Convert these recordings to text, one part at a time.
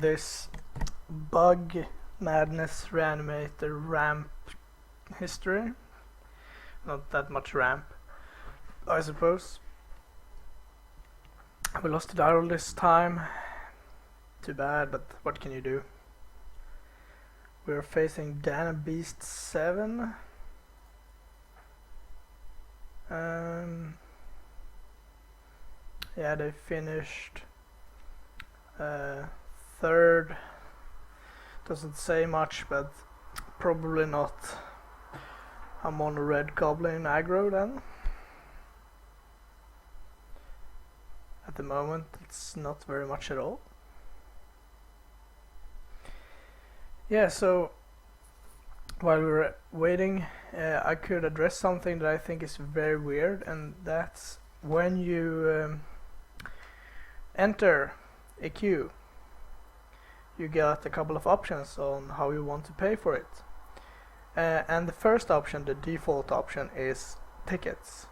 this bug madness reanimator ramp history. Not that much ramp, I suppose. We lost the dial this time. Too bad, but what can you do? We're facing Dana Beast 7. Yeah, they finished third. Doesn't say much, but probably not a mono red goblin aggro then. At the moment, it's not very much at all. Yeah, so while we were waiting, I could address something that I think is very weird, and that's when you enter a queue, you get a couple of options on how you want to pay for it. And the first option, the default option, is tickets.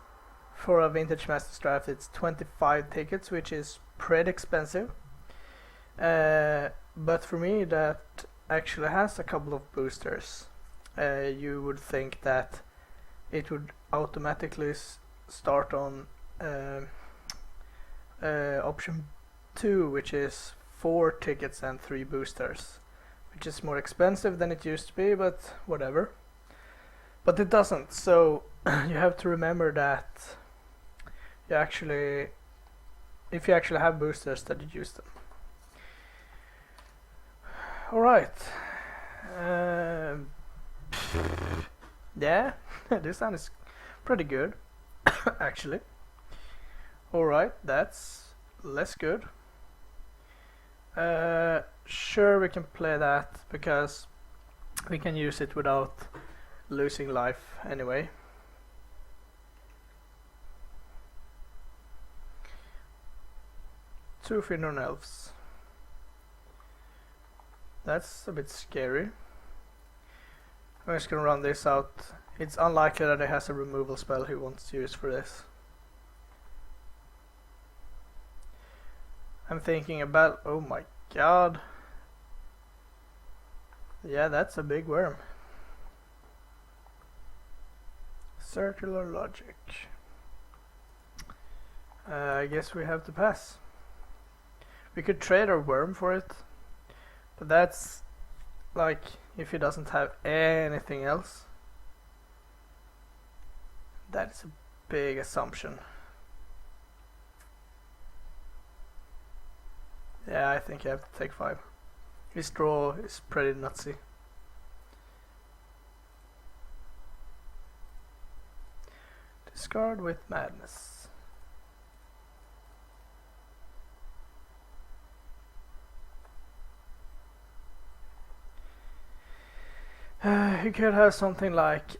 For a Vintage Masters draft, it's 25 tickets, which is pretty expensive. But for me, that actually has a couple of boosters. You would think that it would automatically start on option 2, which is 4 tickets and 3 boosters, which is more expensive than it used to be, but whatever. But it doesn't, so you have to remember that you actually, if you actually have boosters, that you use them. Alright. Yeah, this sound is pretty good, actually. Alright, that's less good. Sure, we can play that because we can use it without losing life anyway. Two Finnon Elves. That's a bit scary. I'm just gonna run this out. It's unlikely that it has a removal spell he wants to use for this. I'm thinking about, oh my god. Yeah, that's a big worm. Circular logic. I guess we have to pass. We could trade our worm for it, but that's like if he doesn't have anything else. That's a big assumption. Yeah, I think you have to take 5. His draw is pretty nutsy. Discard with madness. You could have something like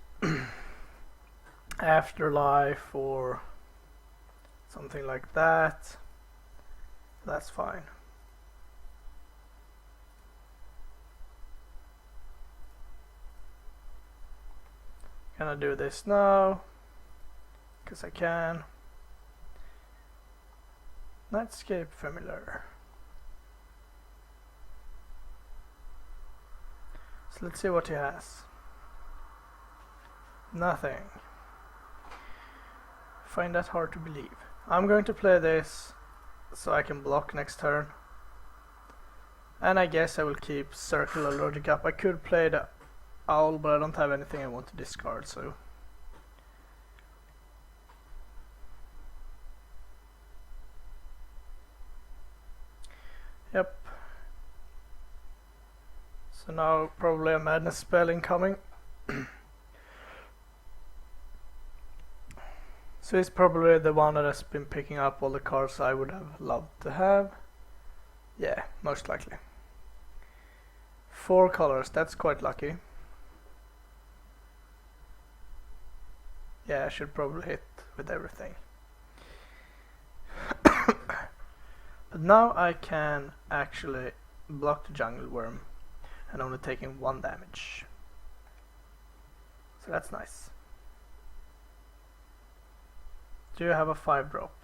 Afterlife or something like that. That's fine. Gonna do this now because I can. Nightscape Familiar. So let's see what he has. Nothing. Find that hard to believe. I'm going to play this so I can block next turn. And I guess I will keep Circular Logic up. I could play the Owl, but I don't have anything I want to discard, so. Yep. So now probably a madness spell incoming. So he's probably the one that has been picking up all the cards I would have loved to have. Yeah, most likely. 4 colors, that's quite lucky. Yeah, I should probably hit with everything. But now I can actually block the Jungle Worm and only taking 1 damage. So that's nice. Do you have a 5 drop? .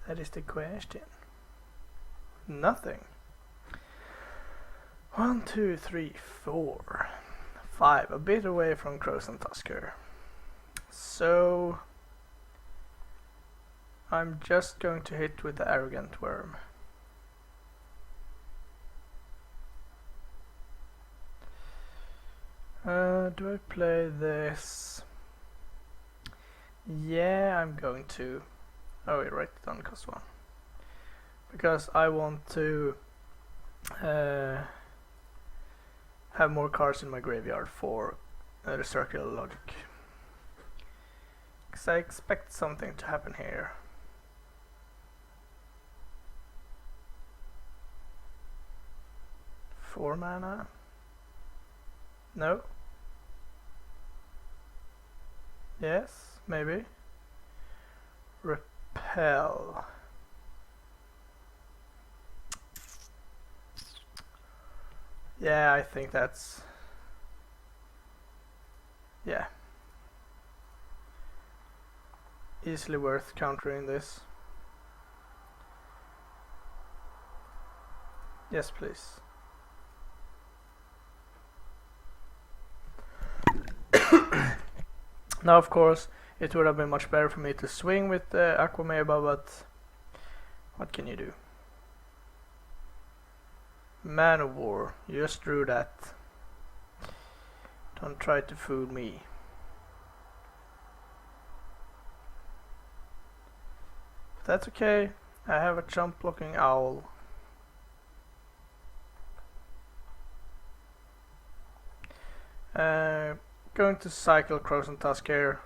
That is the question. Nothing. 1, 2, 3, 4, 5. A bit away from Crows and Tusker. So I'm just going to hit with the Arrogant Worm. Do I play this? Yeah, I'm going to. Oh, wait, write it on cost 1. Because I want to have more cards in my graveyard for the circular logic. Because I expect something to happen here. Four mana? No? Yes, maybe. Repel. Yeah, I think that's... yeah. Easily worth countering this. Yes, please. Now, of course, it would have been much better for me to swing with the Aquameba, but what can you do? Man of War, you just drew that. Don't try to fool me. But that's okay, I have a jump blocking owl. Going to cycle Crows and Tusker,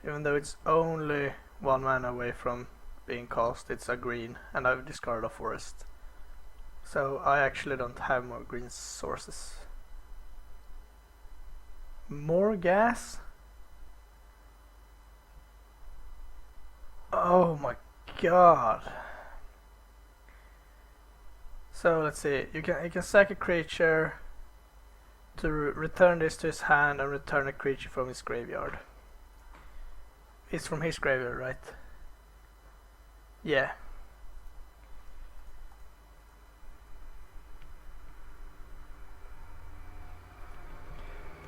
even though it's only 1 mana away from being cast. It's a green, and I've discarded a forest, so I actually don't have more green sources. More gas? Oh my god. So let's see, you can sack a creature to return this to his hand and return a creature from his graveyard. It's from his graveyard, right? Yeah.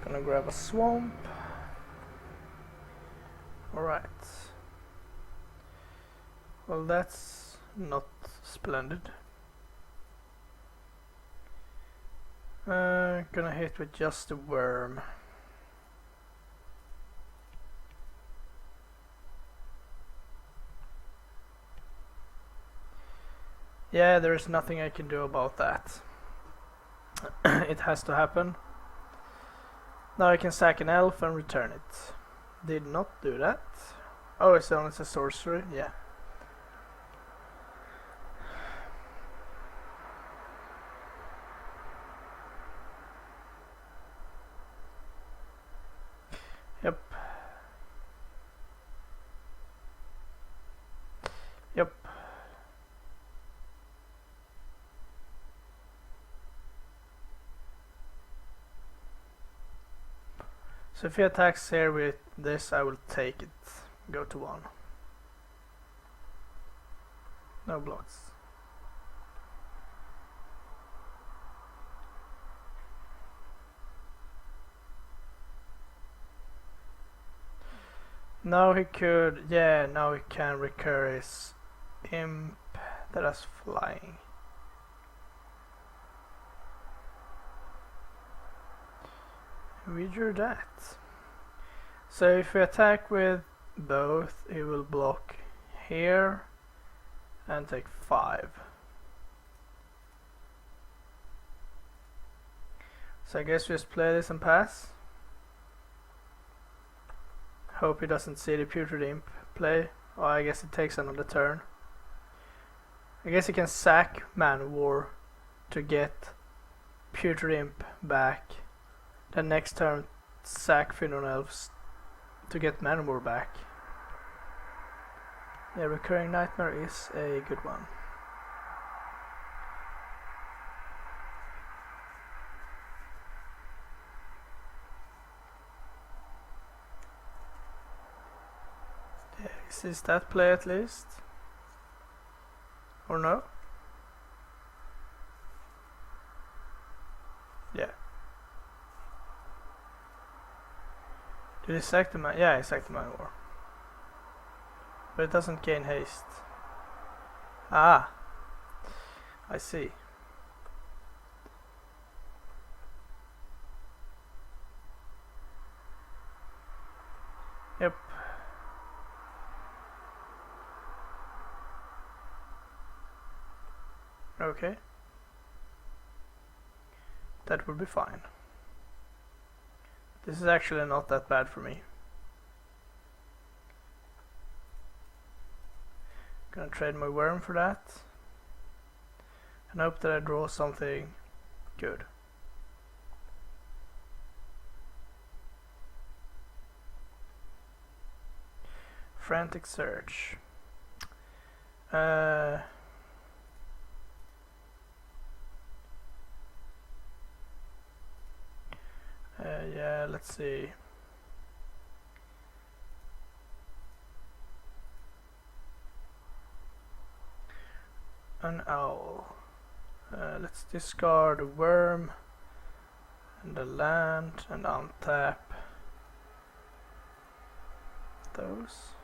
Gonna grab a swamp. Alright. Well, that's not splendid. Gonna hit with just a worm. Yeah, there's nothing I can do about that. It has to happen. Now I can sack an elf and return it. Did not do that. Oh, it's only a sorcery? Yeah. Yep. Yep. So if he attacks here with this, I will take it. Go to 1. No blocks. Now he could, yeah, now he can recur his imp that is flying. We drew that. So if we attack with both, he will block here and take 5. So I guess we just play this and pass. Hope he doesn't see the Putrid Imp play. Oh, I guess it takes another turn. I guess he can sack Man of War to get Putrid Imp back. Then next turn sack Finron Elves to get Man of War back. Yeah, Recurring Nightmare is a good one. Is that play at least? Or no? Yeah. Did he sack the man? Yeah, he sacked the man war. But it doesn't gain haste. Ah, I see. Yep. Okay. That would be fine. This is actually not that bad for me. Gonna trade my worm for that. And hope that I draw something good. Frantic search. Yeah, let's see. An owl. Let's discard a worm and a land and untap those.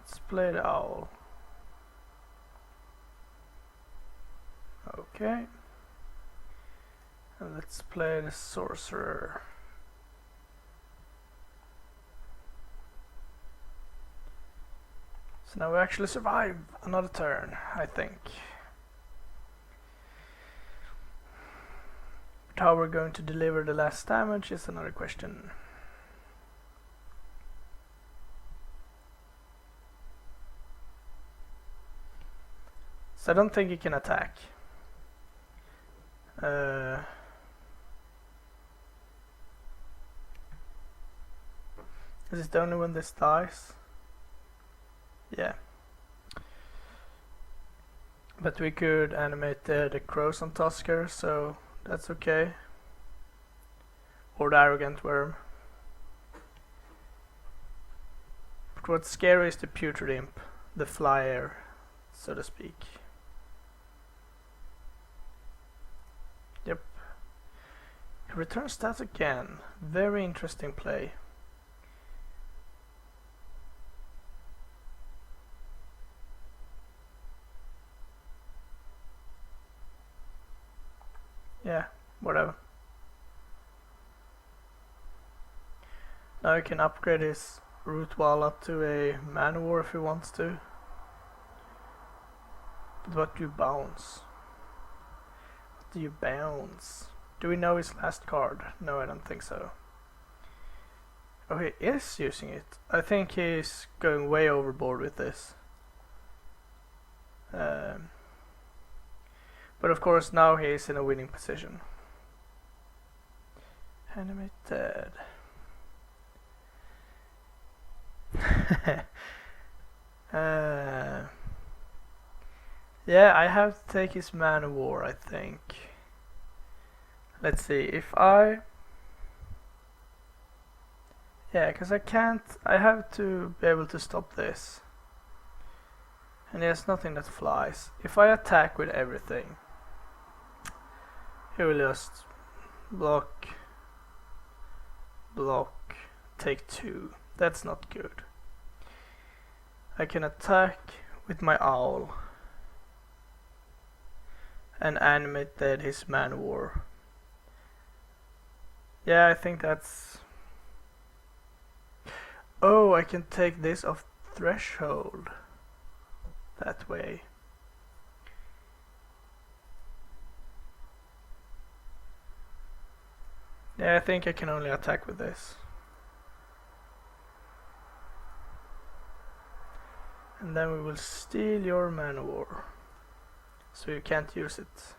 Let's play the owl. Okay. And let's play the sorcerer. So now we actually survive another turn, I think. But how we're going to deliver the last damage is another question. So I don't think he can attack. Is this the only one this dies? Yeah. But we could animate the crows on Tusker, so that's okay. Or the arrogant worm. But what's scary is the putrid imp, the flyer, so to speak. Yep. He returns that again. Very interesting play. Yeah, whatever. Now he can upgrade his root wall up to a man war if he wants to. But what do you bounce? What do you bounce? Do we know his last card? No, I don't think so. Oh, he is using it. I think he's going way overboard with this. But of course now he is in a winning position. Animate dead. Yeah, I have to take his man of war, I think. Let's see, if I... Yeah, because I have to be able to stop this. And there's nothing that flies. If I attack with everything, he will just block, take 2. That's not good. I can attack with my owl and animate dead his man war. Yeah, I think that's... Oh, I can take this off threshold that way. Yeah, I think I can only attack with this. And then we will steal your man of war, so you can't use it.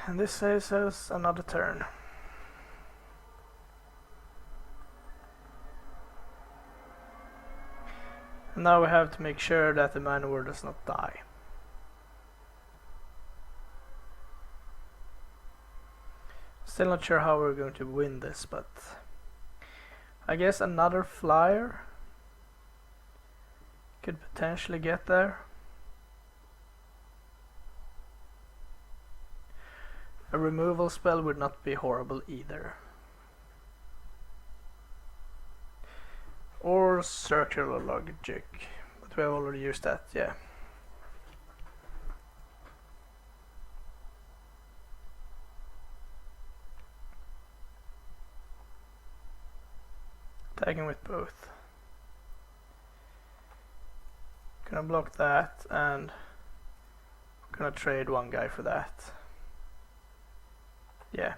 And this saves us another turn. And now we have to make sure that the man of war does not die. Still not sure how we're going to win this, but I guess another flyer could potentially get there. A removal spell would not be horrible either. Or circular logic, but we have already used that, yeah. Tagging with both. Gonna block that, and gonna trade one guy for that. Yeah.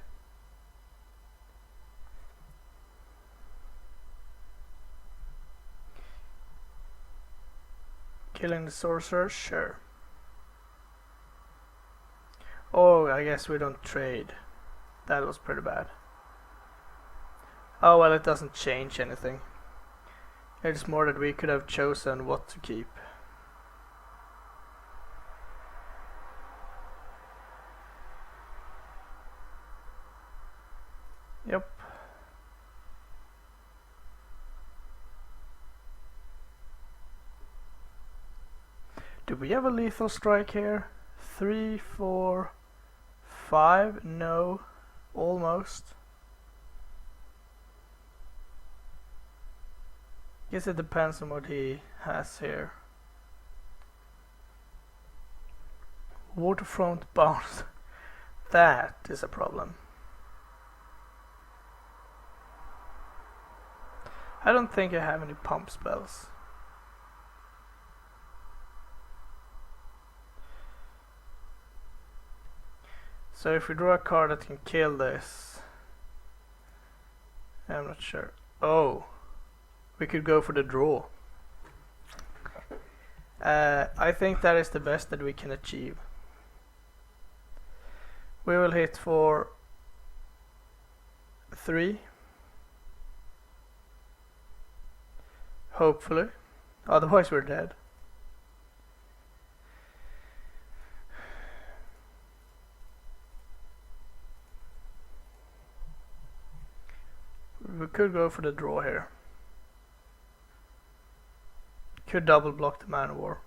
Killing the sorcerer, sure. Oh, I guess we don't trade. That was pretty bad. Oh well, it doesn't change anything. It's more that we could have chosen what to keep. Yep. Do we have a lethal strike here? 3, 4, 5? No. Almost. Guess it depends on what he has here. Waterfront bounce. That is a problem. I don't think I have any pump spells. So if we draw a card that can kill this, I'm not sure. Oh, we could go for the draw. I think that is the best that we can achieve. We will hit for 3. Hopefully. Otherwise we're dead. We could go for the draw here. Could double block the Man of War.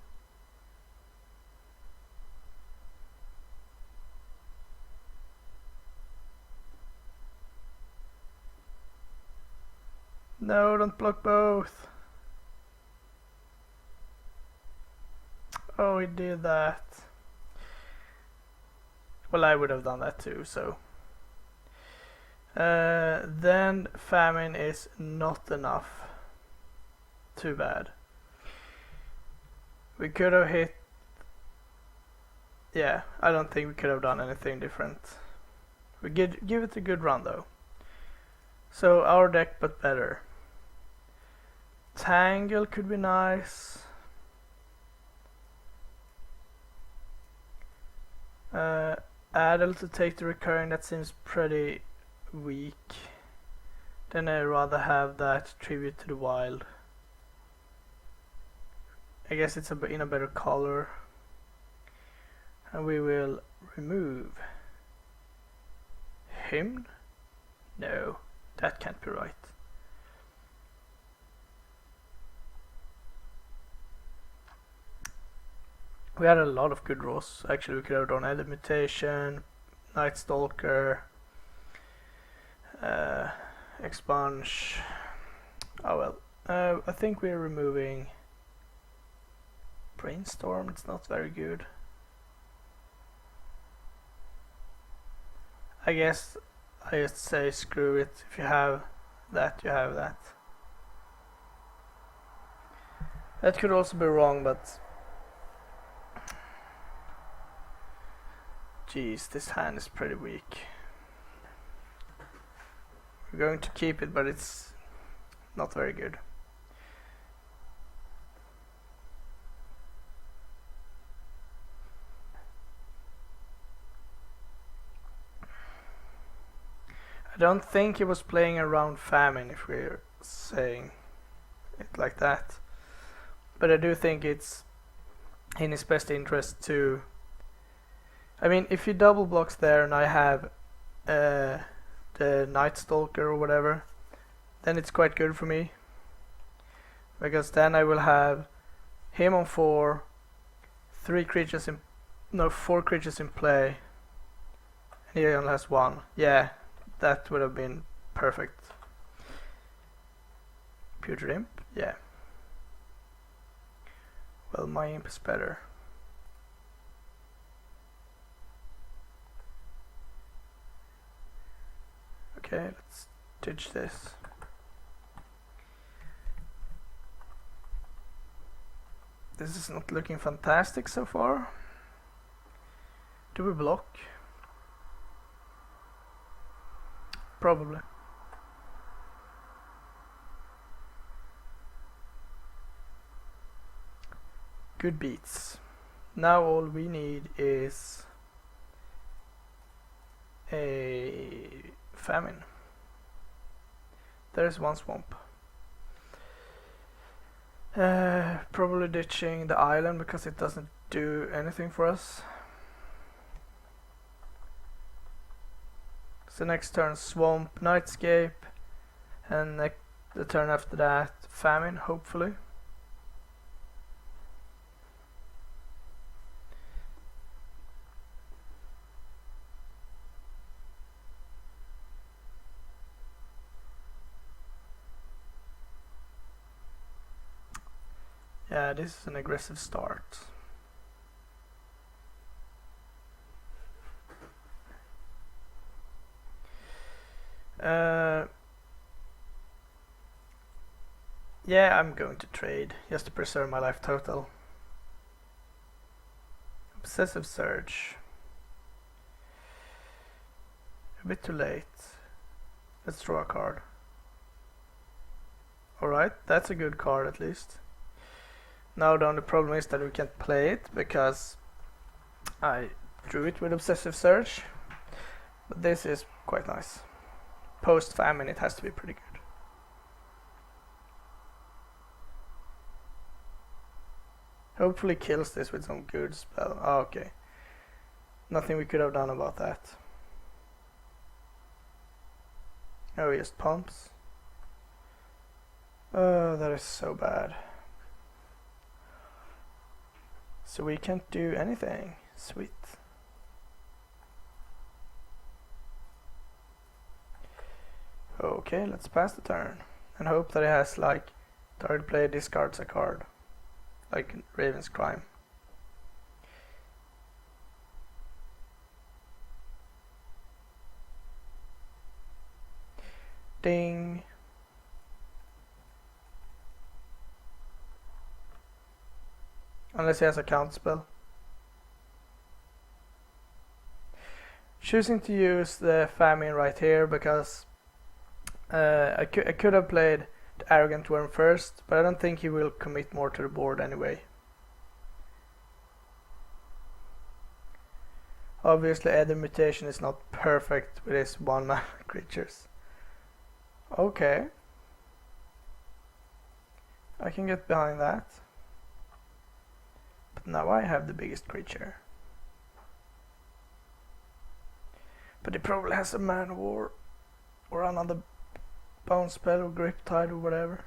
No, don't block both. Oh, he did that. Well, I would have done that too, so. Then famine is not enough. Too bad. We could have hit. Yeah, I don't think we could have done anything different. We give it a good run though. So our deck, but better. Tangle could be nice. Adel to take the recurring, that seems pretty weak. Then I'd rather have that tribute to the wild. I guess it's in a better color. And we will remove him. No, that can't be right. We had a lot of good draws. Actually, we could have done Elder Mutation, Night Stalker, Expunge. Oh well. I think we're removing Brainstorm. It's not very good. I guess I just say screw it. If you have that, you have that. That could also be wrong, but jeez, this hand is pretty weak. We're going to keep it, but it's not very good. I don't think he was playing around famine, if we're saying it like that. But I do think it's in his best interest to... I mean, if he double blocks there and I have the Night Stalker or whatever, then it's quite good for me. Because then I will have him on 4, 4 creatures in play, and he only has 1. Yeah, that would have been perfect. Putrid Imp, yeah. Well, my imp is better. Okay, let's ditch this. This is not looking fantastic so far. Do we block? Probably. Good beats. Now all we need is a famine. There's 1 swamp. Probably ditching the island because it doesn't do anything for us. So next turn swamp, nightscape, and the turn after that famine, hopefully. Yeah, this is an aggressive start. Yeah, I'm going to trade just to preserve my life total. Obsessive Surge. A bit too late. Let's draw a card. Alright, that's a good card at least. Now the only problem is that we can't play it because I drew it with Obsessive Surge. But this is quite nice. Post famine it has to be pretty good. Hopefully kills this with some good spell. Oh, okay. Nothing we could have done about that. Oh, he just pumps. Oh, that is so bad. So we can't do anything. Sweet. Okay, let's pass the turn. And hope that it has like target player discards a card. Like Raven's Crime. Ding. Unless he has a counter spell. Choosing to use the famine right here because I could have played the Arrogant Worm first, but I don't think he will commit more to the board anyway. Obviously Ether Mutation is not perfect with his 1-mana creatures. Okay. I can get behind that. But now I have the biggest creature. But he probably has a Man War or another Bounce Spell or Grip Tide or whatever.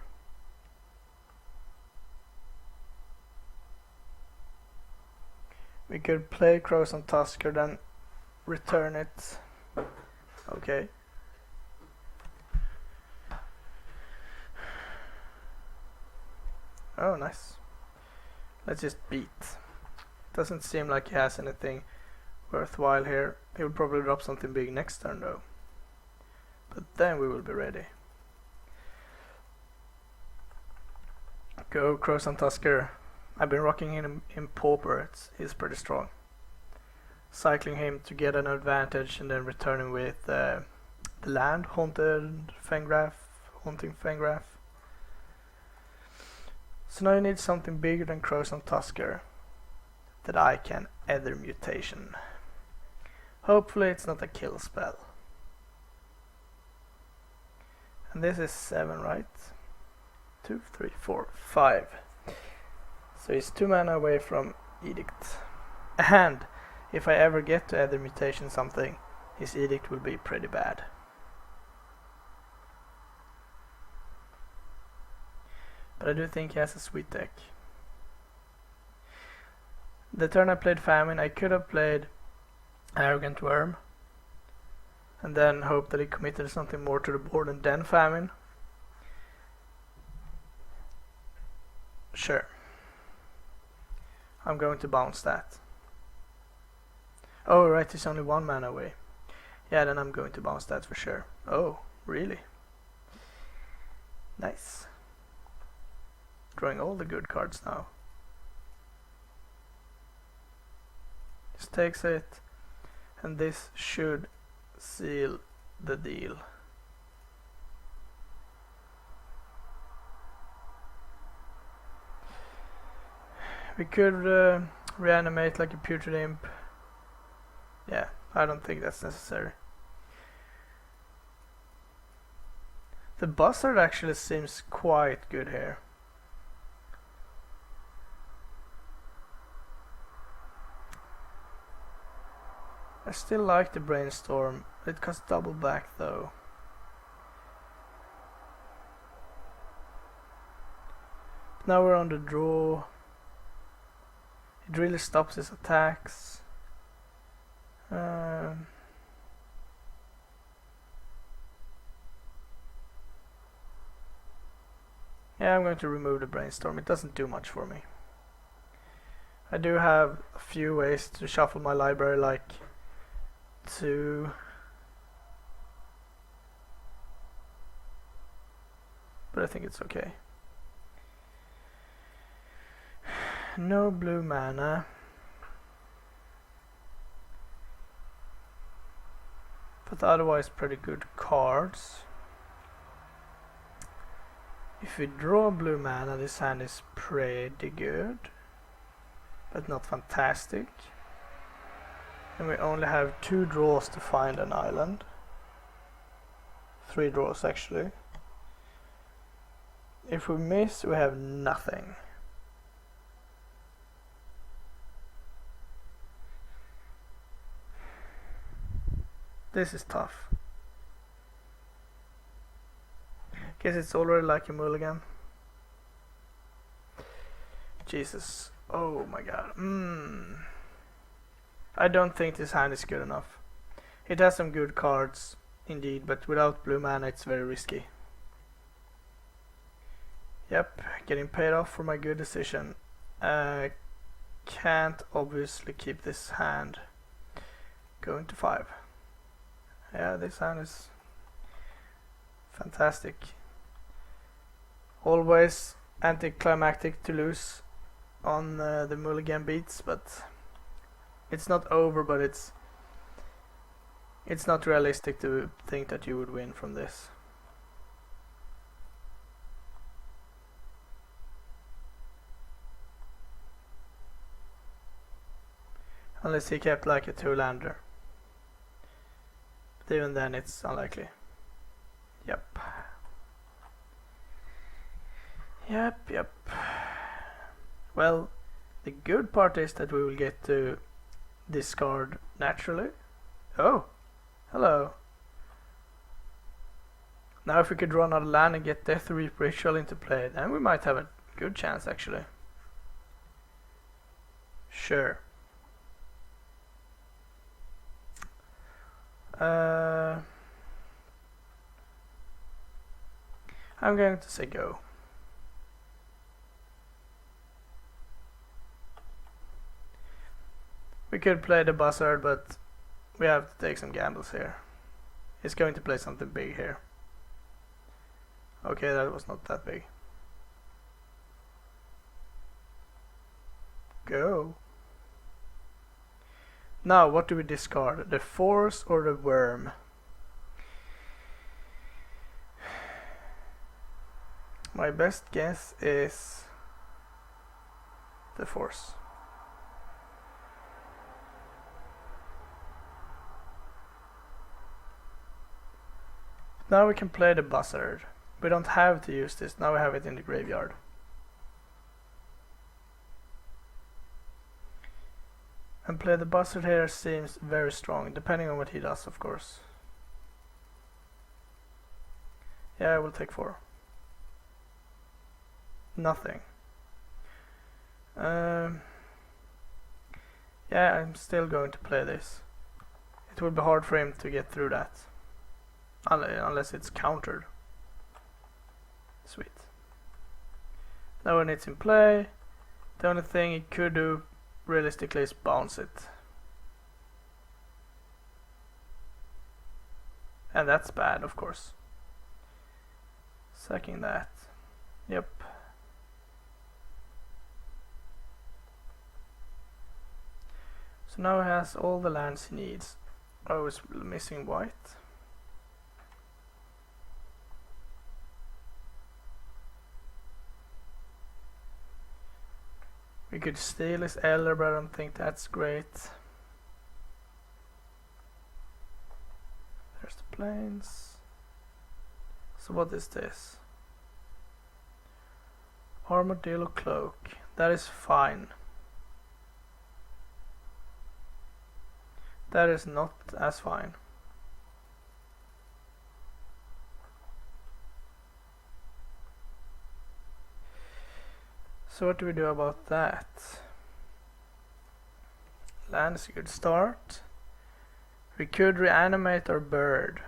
We could play Crows on Tusker, then return it. Okay. Oh, nice. Let's just beat. Doesn't seem like he has anything worthwhile here. He will probably drop something big next turn though. But then we will be ready. Go Crows on Tusker. I've been rocking him in Pauper. He's pretty strong. Cycling him to get an advantage and then returning with the land, Haunting Fangraph. So now you need something bigger than Crows on Tusker that I can Ether Mutation. Hopefully it's not a kill spell. And this is 7, right? 2, 3, 4, 5. So he's 2 mana away from Edict. And if I ever get to Ether Mutation something, his Edict will be pretty bad. But I do think he has a sweet deck. The turn I played Famine, I could have played Arrogant Worm and then hope that he committed something more to the board and then Famine. Sure. I'm going to bounce that. Oh right, he's only 1 mana away. Yeah, then I'm going to bounce that for sure. Oh, really? Nice. Drawing all the good cards now. Just takes it, and this should seal the deal. We could reanimate like a Putrid Imp. Yeah, I don't think that's necessary. The Buzzard actually seems quite good here. I still like the Brainstorm. It costs double back though. Now we're on the draw. It really stops his attacks. Yeah, I'm going to remove the Brainstorm. It doesn't do much for me. I do have a few ways to shuffle my library, like to but I think it's okay. No blue mana. But otherwise pretty good cards. If we draw blue mana, this hand is pretty good, but not fantastic. And we only have 2 draws to find an island. 3 draws actually. If we miss, we have nothing. This is tough. Guess it's already like a mulligan. Jesus. Oh my god. I don't think this hand is good enough. It has some good cards, indeed, but without blue mana it's very risky. Yep, getting paid off for my good decision. Can't obviously keep this hand. Going to 5. Yeah, this hand is fantastic. Always anticlimactic to lose on the mulligan beats, but it's not over, but it's not realistic to think that you would win from this. Unless he kept like a 2-lander. But even then it's unlikely. Yep. Yep. Well, the good part is that we will get to discard naturally. Oh, hello. Now if we could draw another land and get Death Reap Ritual into play, then we might have a good chance actually. Sure. I'm going to say go. We could play the Buzzard, but we have to take some gambles here. He's going to play something big here. Okay, that was not that big. Go. Now, what do we discard? The Force or the Worm? My best guess is the Force. Now we can play the Buzzard. We don't have to use this, now we have it in the graveyard. And play the Buzzard here seems very strong, depending on what he does, of course. Yeah, I will take 4. nothing. Yeah, I'm still going to play this. It would be hard for him to get through that. Unless it's countered. Sweet. Now when it's in play, the only thing he could do realistically is bounce it. And that's bad, of course. Sacking that. Yep. So now he has all the lands he needs. Oh, he's missing white. We could steal his Elder, but I don't think that's great. There's the plains. So what is this? Armadillo cloak. That is fine. That is not as fine. So what do we do about that? Land is a good start. We could reanimate our bird.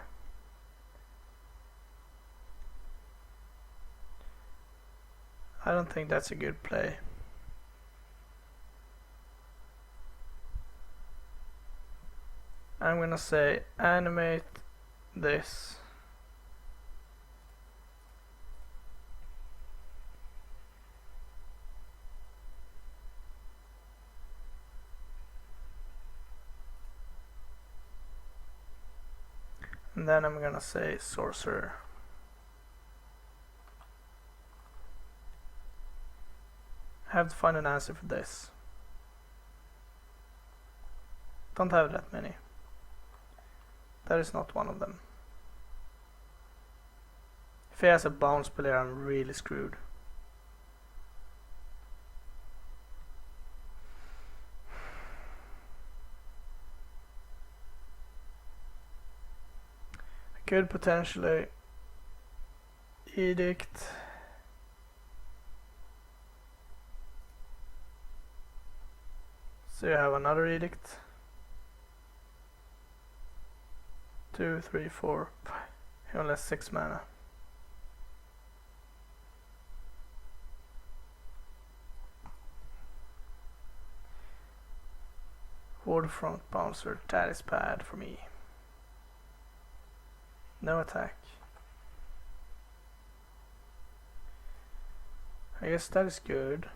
I don't think that's a good play. I'm gonna say animate this. And then I'm gonna say sorcerer. I have to find an answer for this. Don't have that many. That is not one of them. If he has a bounce player, I'm really screwed. I could potentially edict. So you have another edict. 2, 3, 4, 5. He only has 6 mana. Waterfront bouncer, that is bad for me. No attack. I guess that is good.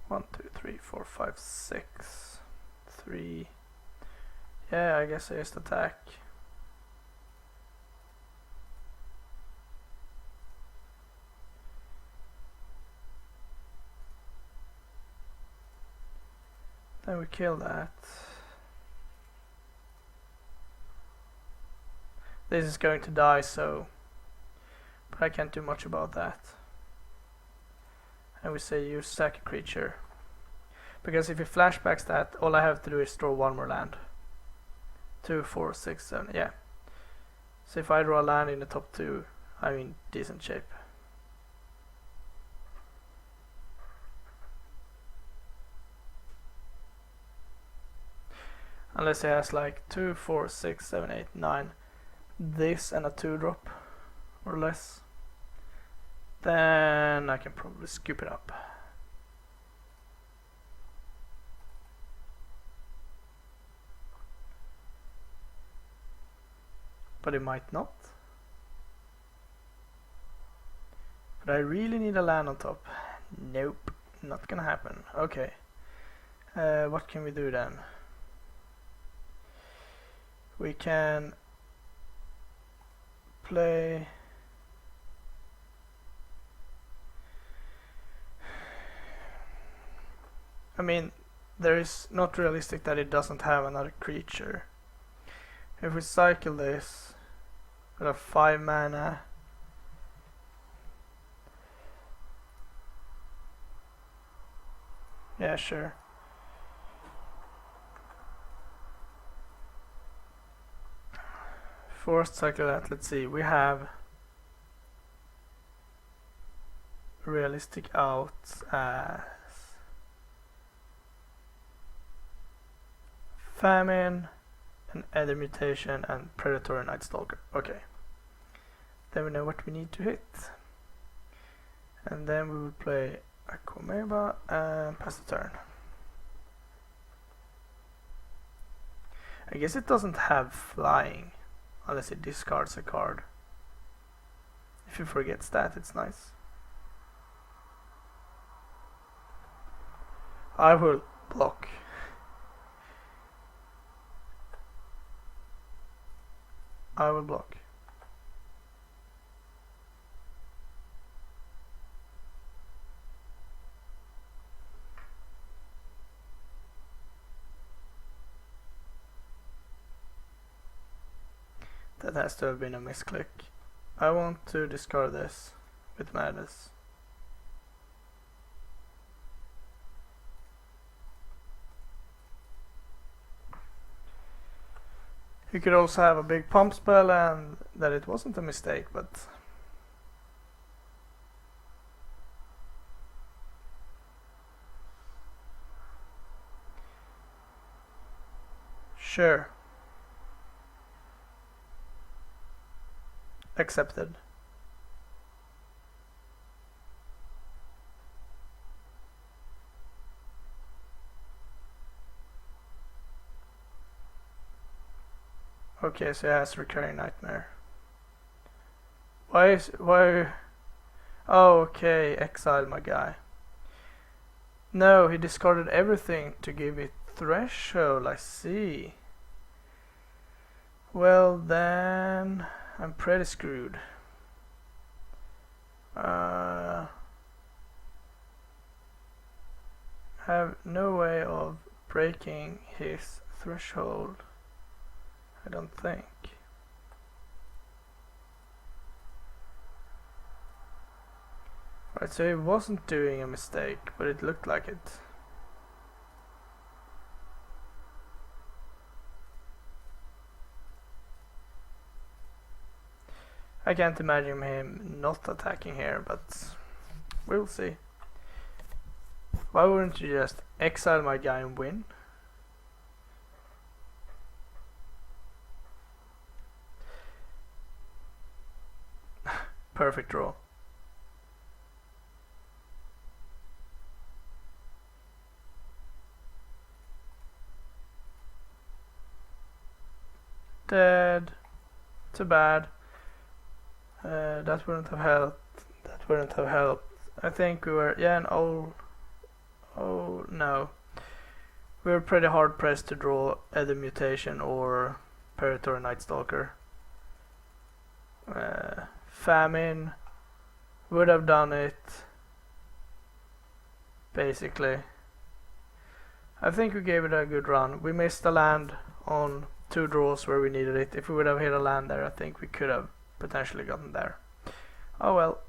1, 2, 3, 4, 5, 6. 3. Yeah, I guess I just attack. Then we kill that. This is going to die, so... But I can't do much about that. And we say use sack a creature. Because if he flashbacks that, all I have to do is draw one more land. 2, 4, 6, 7, yeah. So if I draw a land in the top 2, I'm in decent shape. Unless he has like 2, 4, 6, 7, 8, 9. This and a 2-drop or less. Then I can probably scoop it up. But it might not. But I really need a land on top. Nope, not gonna happen. Okay. What can we do then? We can play... I mean, there is not realistic that it doesn't have another creature. If we cycle this with a 5 mana, yeah, sure. Forced cycle that, let's see, we have realistic outs as famine, an ether mutation, and predatory night stalker. Okay. Then we know what we need to hit. And then we will play Aquameba and pass the turn. I guess it doesn't have flying unless it discards a card. If it forgets that, it's nice. I will block. I will block. That has to have been a misclick. I want to discard this with madness. You could also have a big pump spell and that it wasn't a mistake, but sure. Accepted. Okay, so it has recurring nightmare. Why? Oh, okay, exile my guy. No, he discarded everything to give it threshold, I see. Well then, I'm pretty screwed. Have no way of breaking his threshold, I don't think. Right, so he wasn't doing a mistake, but it looked like it. I can't imagine him not attacking here, but we'll see. Why wouldn't you just exile my guy and win? Perfect draw. Dead. Too bad. That wouldn't have helped. That wouldn't have helped. I think we were, yeah, oh no. We were pretty hard pressed to draw either mutation or Predatory Night Stalker. Famine would have done it. Basically. I think we gave it a good run. We missed a land on 2 draws where we needed it. If we would have hit a land there, I think we could have potentially gotten there. Oh well.